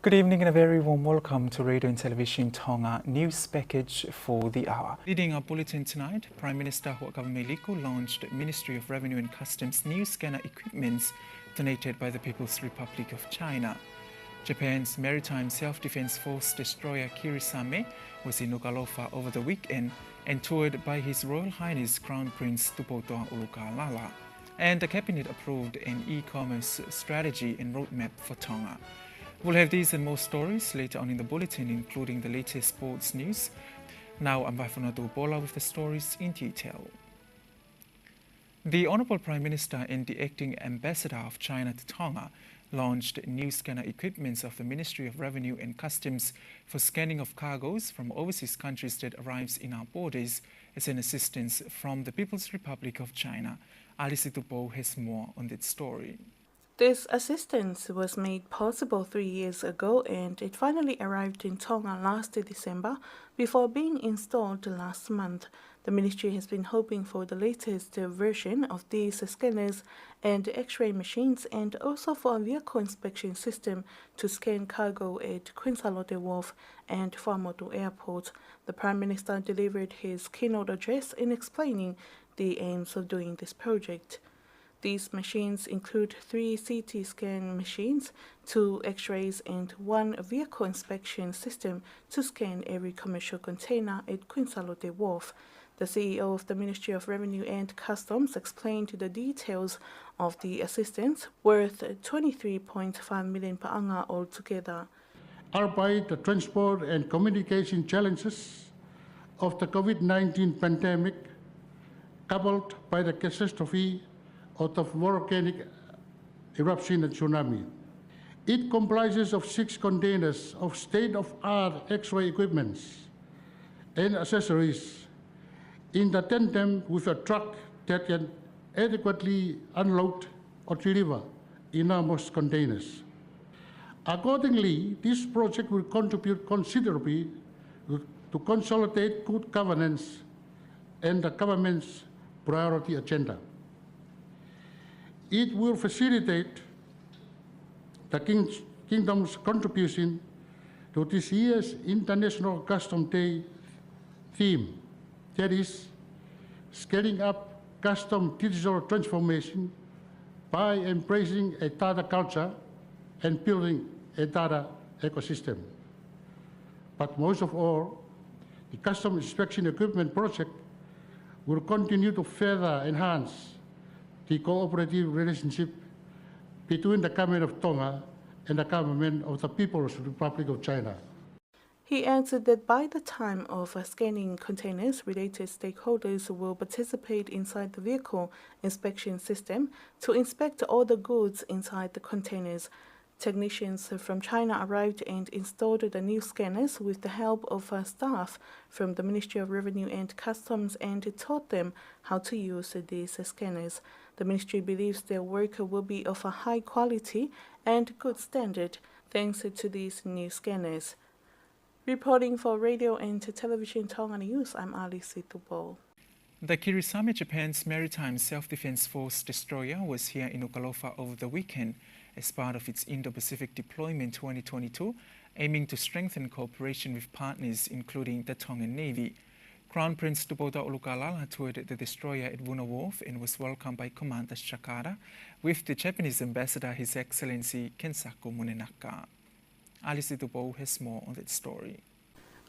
Good evening and a very warm welcome to Radio and Television Tonga News Package for the hour. Leading our bulletin tonight, Prime Minister Nuku'alofa launched Ministry of Revenue and Customs new scanner equipments donated by the People's Republic of China. Japan's Maritime Self-Defense Force destroyer Kirisame was in Nuku'alofa over the weekend and toured by His Royal Highness Crown Prince Tupotoa Ulukalala. And the Cabinet approved an e-commerce strategy and roadmap for Tonga. We'll have these and more stories later on in the bulletin, including the latest sports news. Now, I'm Vaifunatu Bola with the stories in detail. The Honourable Prime Minister and the Acting Ambassador of China to Tonga launched new scanner equipments of the Ministry of Revenue and Customs for scanning of cargoes from overseas countries that arrives in our borders as an assistance from the People's Republic of China. Alice Tupo has more on that story. This assistance was made possible 3 years ago and it finally arrived in Tonga last December before being installed last month. The ministry has been hoping for the latest version of these scanners and X-ray machines and also for a vehicle inspection system to scan cargo at Tongatapu Wharf and Whamotu Airport. The Prime Minister delivered his keynote address in explaining the aims of doing this project. These machines include 3 CT scan machines, 2 X-rays and 1 vehicle inspection system to scan every commercial container at Tongatapu Wharf. The CEO of the Ministry of Revenue and Customs explained the details of the assistance, worth 23.5 million paanga altogether. Albeit the transport and communication challenges of the COVID-19 pandemic, coupled by the catastrophe of the volcanic eruption and tsunami. It comprises of 6 containers of state-of-art X-ray equipments and accessories in the tandem with a truck that can adequately unload or deliver enormous containers. Accordingly, this project will contribute considerably to consolidate good governance and the government's priority agenda. It will facilitate the Kingdom's contribution to this year's International Customs Day theme, that is, scaling up custom digital transformation by embracing a data culture and building a data ecosystem. But most of all, the custom inspection equipment project will continue to further enhance the cooperative relationship between the Government of Tonga and the Government of the People's Republic of China. He answered that by the time of scanning containers, related stakeholders will participate inside the vehicle inspection system to inspect all the goods inside the containers. Technicians from China arrived and installed the new scanners with the help of staff from the Ministry of Revenue and Customs and taught them how to use these scanners. The ministry believes their work will be of a high quality and good standard thanks to these new scanners. Reporting for Radio and Television Tonga News, I'm Alice Tupo. The Kirisame, Japan's Maritime Self-Defense Force destroyer, was here in Nuku'alofa over the weekend as part of its Indo-Pacific Deployment 2022, aiming to strengthen cooperation with partners including the Tongan Navy. Crown Prince Tupotoa Ulukalala toured the destroyer at Wuna Wharf and was welcomed by Commander Shakara with the Japanese Ambassador His Excellency Kensaku Munenaka. Alice Tupo has more on that story.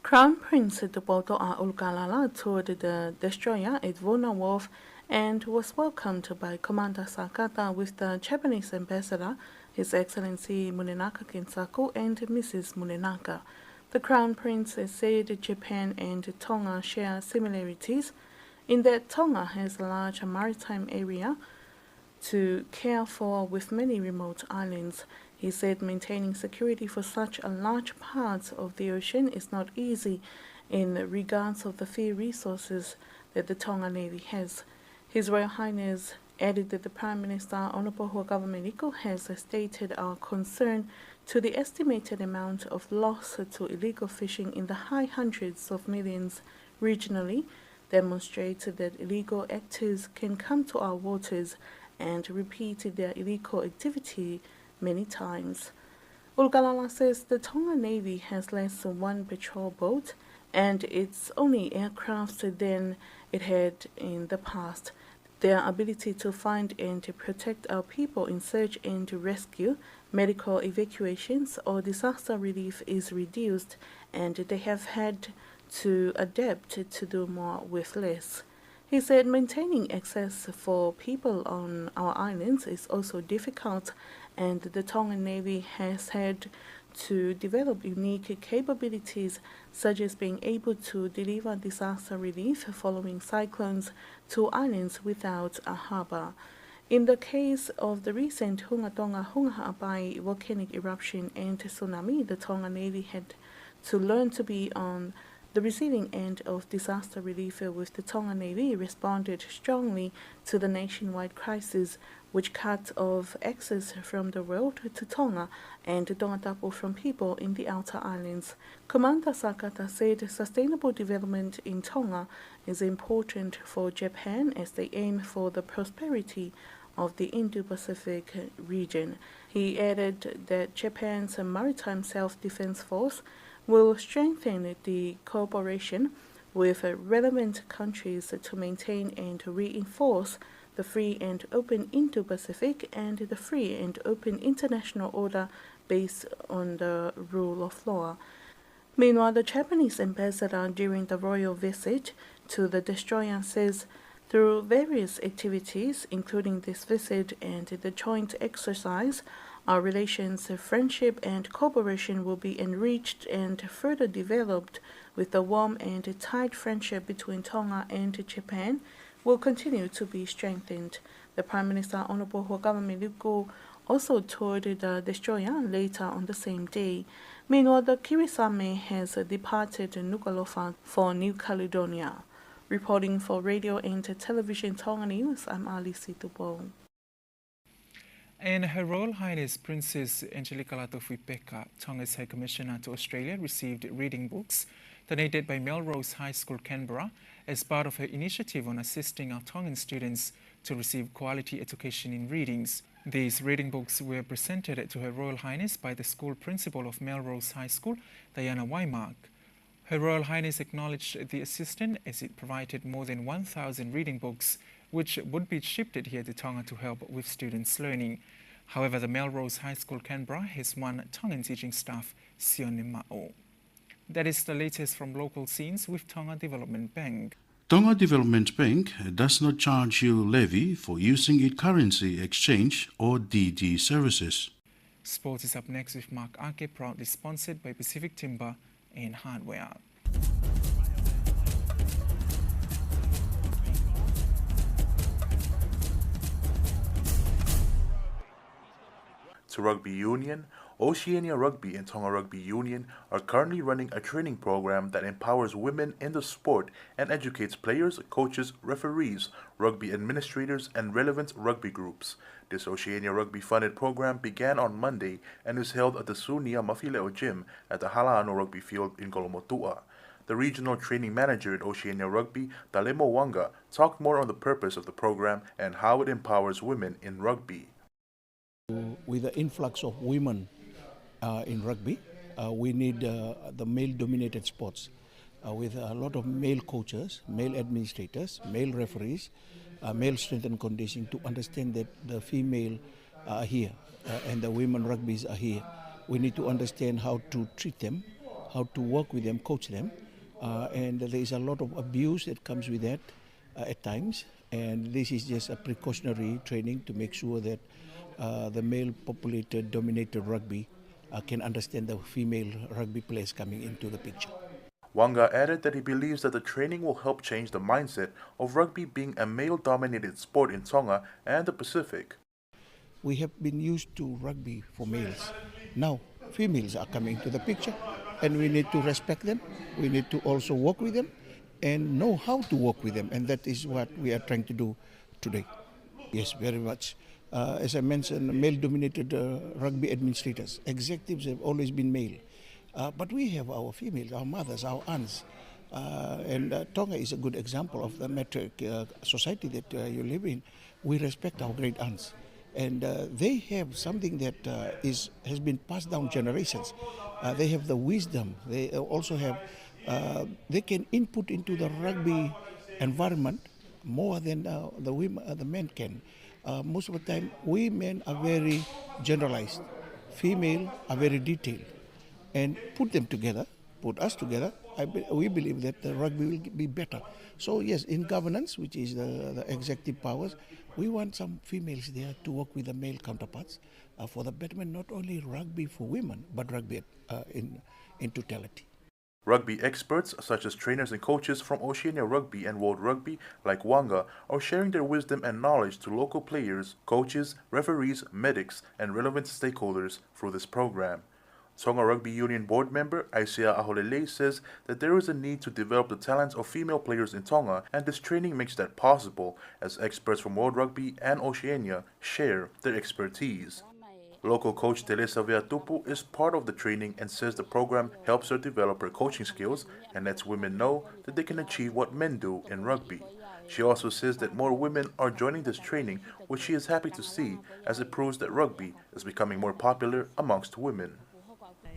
Crown Prince Tupotoa Ulukalala toured the destroyer at Wuna Wharf and was welcomed by Commander Sakata with the Japanese Ambassador, His Excellency Munenaka Kensaku and Mrs. Munenaka. The Crown Prince said Japan and Tonga share similarities in that Tonga has a large maritime area to care for with many remote islands. He said maintaining security for such a large part of the ocean is not easy in regards of the few resources that the Tonga Navy has. His Royal Highness added that the Prime Minister, Honourable Nuku'alofa, has stated our concern to the estimated amount of loss to illegal fishing in the high hundreds of millions regionally, demonstrates that illegal actors can come to our waters and repeat their illegal activity many times. Ulkalala says the Tonga Navy has less than one patrol boat and its only aircraft than it had in the past. Their ability to find and to protect our people in search and rescue, medical evacuations, or disaster relief is reduced, and they have had to adapt to do more with less. He said maintaining access for people on our islands is also difficult, and the Tongan Navy has had to develop unique capabilities such as being able to deliver disaster relief following cyclones to islands without a harbour. In the case of the recent Hunga Tonga Hunga volcanic eruption and tsunami, the Tonga Navy had to learn to be on the receiving end of disaster relief, with the Tonga Navy responded strongly to the nationwide crisis, which cut off access from the world to Tonga and Tongatapu from people in the outer islands. Commander Sakata said sustainable development in Tonga is important for Japan as they aim for the prosperity of the Indo-Pacific region. He added that Japan's Maritime Self-Defense Force will strengthen the cooperation with relevant countries to maintain and reinforce the free and open Indo-Pacific and the free and open international order based on the rule of law. Meanwhile, the Japanese ambassador during the royal visit to the destroyer says through various activities, including this visit and the joint exercise, our relations, friendship and cooperation will be enriched and further developed, with the warm and tight friendship between Tonga and Japan will continue to be strengthened. The Prime Minister, Honorable Government Liku, also toured the destroyer later on the same day. Meanwhile, the Kirisame has departed Nuku'alofa for New Caledonia. Reporting for Radio and Television Tonga News, I'm Ali Situpo. And Her Royal Highness Princess Angelica Latofui-Peka, Tonga's High Commissioner to Australia, received reading books donated by Melrose High School, Canberra, as part of her initiative on assisting our Tongan students to receive quality education in readings. These reading books were presented to Her Royal Highness by the school principal of Melrose High School, Diana Waimark. Her Royal Highness acknowledged the assistance as it provided more than 1,000 reading books, which would be shipped here to Tonga to help with students' learning. However, the Melrose High School, Canberra has one Tongan teaching staff, Sione Ma'o. That is the latest from local scenes with Tonga Development Bank. Tonga Development Bank does not charge you levy for using its currency exchange or DD services. Sports is up next with Mark Ake, proudly sponsored by Pacific Timber and Hardware. To Rugby Union, Oceania Rugby and Tonga Rugby Union are currently running a training program that empowers women in the sport and educates players, coaches, referees, rugby administrators, and relevant rugby groups. This Oceania Rugby-funded program began on Monday and is held at the Sunia Mafileo Gym at the Halaano Rugby Field in Kolomotua. The regional training manager at Oceania Rugby, Talemo Wanga, talked more on the purpose of the program and how it empowers women in rugby. With the influx of women in rugby, we need the male-dominated sports with a lot of male coaches, male administrators, male referees, male strength and conditioning to understand that the female are here and the women rugby's are here. We need to understand how to treat them, how to work with them, coach them, and there is a lot of abuse that comes with that at times, and this is just a precautionary training to make sure that the male-populated, dominated rugby can understand the female rugby players coming into the picture. Wanga added that he believes that the training will help change the mindset of rugby being a male-dominated sport in Tonga and the Pacific. We have been used to rugby for males. Now, females are coming to the picture, and we need to respect them. We need to also work with them and know how to work with them, and that is what we are trying to do today. Yes, very much. As I mentioned, male-dominated rugby administrators, executives have always been male. But we have our females, our mothers, our aunts. And Tonga is a good example of the metric society that you live in. We respect our great aunts. And they have something that has been passed down generations. They have the wisdom. They also have, they can input into the rugby environment more than the men can. Most of the time, we men are very generalized. Female are very detailed. And put them together, put us together, we believe that the rugby will be better. So yes, in governance, which is the executive powers, we want some females there to work with the male counterparts for the betterment, not only rugby for women, but rugby in totality. Rugby experts, such as trainers and coaches from Oceania Rugby and World Rugby, like Wanga, are sharing their wisdom and knowledge to local players, coaches, referees, medics, and relevant stakeholders through this program. Tonga Rugby Union board member Aisia Aholele says that there is a need to develop the talents of female players in Tonga, and this training makes that possible as experts from World Rugby and Oceania share their expertise. Local coach Telesa Veatupu is part of the training and says the program helps her develop her coaching skills and lets women know that they can achieve what men do in rugby. She also says that more women are joining this training, which she is happy to see as it proves that rugby is becoming more popular amongst women.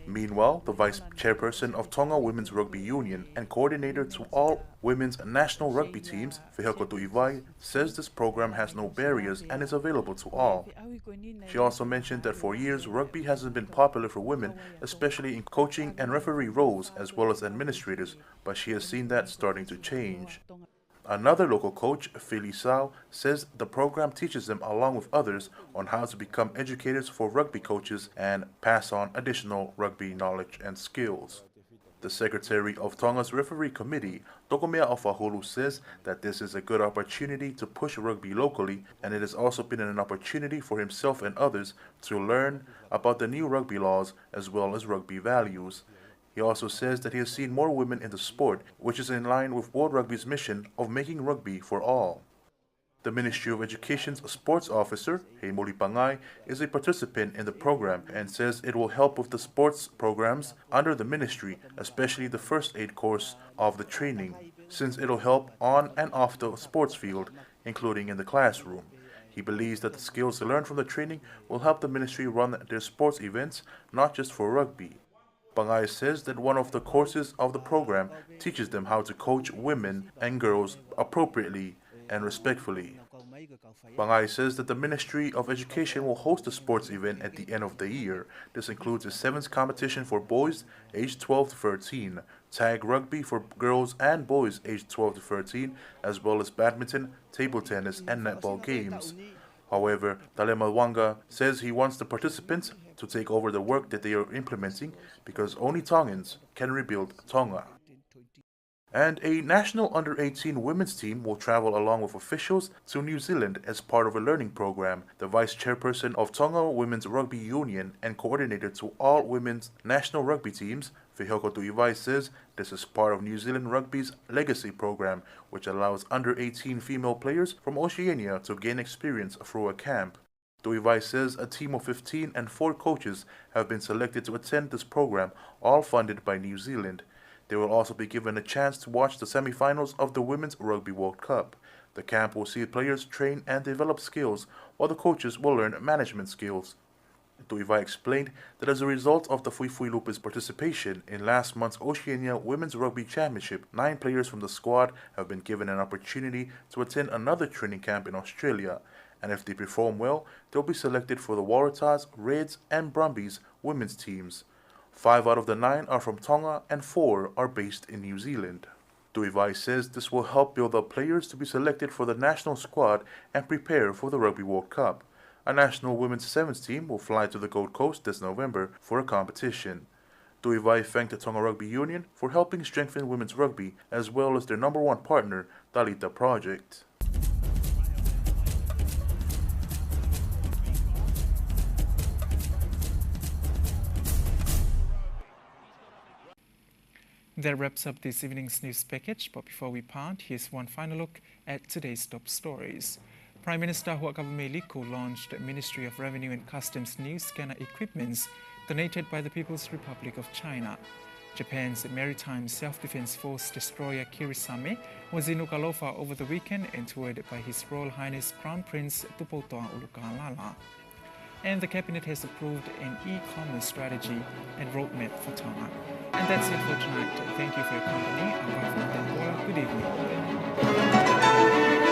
Meanwhile, the vice chairperson of Tonga Women's Rugby Union and coordinator to all women's national rugby teams, Fehoko Tu'ivai, says this program has no barriers and is available to all. She also mentioned that for years, rugby hasn't been popular for women, especially in coaching and referee roles as well as administrators, but she has seen that starting to change. Another local coach, Felisao, says the program teaches them along with others on how to become educators for rugby coaches and pass on additional rugby knowledge and skills. The secretary of Tonga's referee committee, Tokomea Ofahulu, says that this is a good opportunity to push rugby locally, and it has also been an opportunity for himself and others to learn about the new rugby laws as well as rugby values. He also says that he has seen more women in the sport, which is in line with World Rugby's mission of making rugby for all. The Ministry of Education's sports officer, Heimoli Pangai, is a participant in the program and says it will help with the sports programs under the ministry, especially the first aid course of the training, since it'll help on and off the sports field, including in the classroom. He believes that the skills learned from the training will help the ministry run their sports events, not just for rugby. Pangai says that one of the courses of the program teaches them how to coach women and girls appropriately and respectfully. Pangai says that the Ministry of Education will host a sports event at the end of the year. This includes a sevens competition for boys aged 12 to 13, tag rugby for girls and boys aged 12 to 13, as well as badminton, table tennis, and netball games. However, Talema Wanga says he wants the participants to take over the work that they are implementing because only Tongans can rebuild Tonga. And a national under-18 women's team will travel along with officials to New Zealand as part of a learning program. The vice chairperson of Tonga Women's Rugby Union and coordinator to all women's national rugby teams, Fehoko Tu'ivai, says this is part of New Zealand Rugby's legacy program, which allows under-18 female players from Oceania to gain experience through a camp. Tu'ivai says a team of 15 and 4 coaches have been selected to attend this program, all funded by New Zealand. They will also be given a chance to watch the semi-finals of the Women's Rugby World Cup. The camp will see players train and develop skills, while the coaches will learn management skills. Tu'ivai explained that as a result of the Fuifui Lupa's participation in last month's Oceania Women's Rugby Championship, 9 players from the squad have been given an opportunity to attend another training camp in Australia, and if they perform well, they'll be selected for the Waratahs, Reds, and Brumbies women's teams. 5 out of the 9 are from Tonga and 4 are based in New Zealand. Tu'ivai says this will help build up players to be selected for the national squad and prepare for the Rugby World Cup. A national women's sevens team will fly to the Gold Coast this November for a competition. Tu'ivai thanked the Tonga Rugby Union for helping strengthen women's rugby as well as their number one partner, Talita Project. That wraps up this evening's news package, but before we part, here's one final look at today's top stories. Prime Minister Hua Government Liku launched the Ministry of Revenue and Customs new scanner equipments donated by the People's Republic of China. Japan's maritime self-defense force destroyer Kirisame was in Nuku'alofa over the weekend and toured by His Royal Highness Crown Prince Tupotoa Ulukalala. And the Cabinet has approved an e-commerce strategy and roadmap for Tonga. And that's it for tonight. Thank you for your company. I'm Good evening.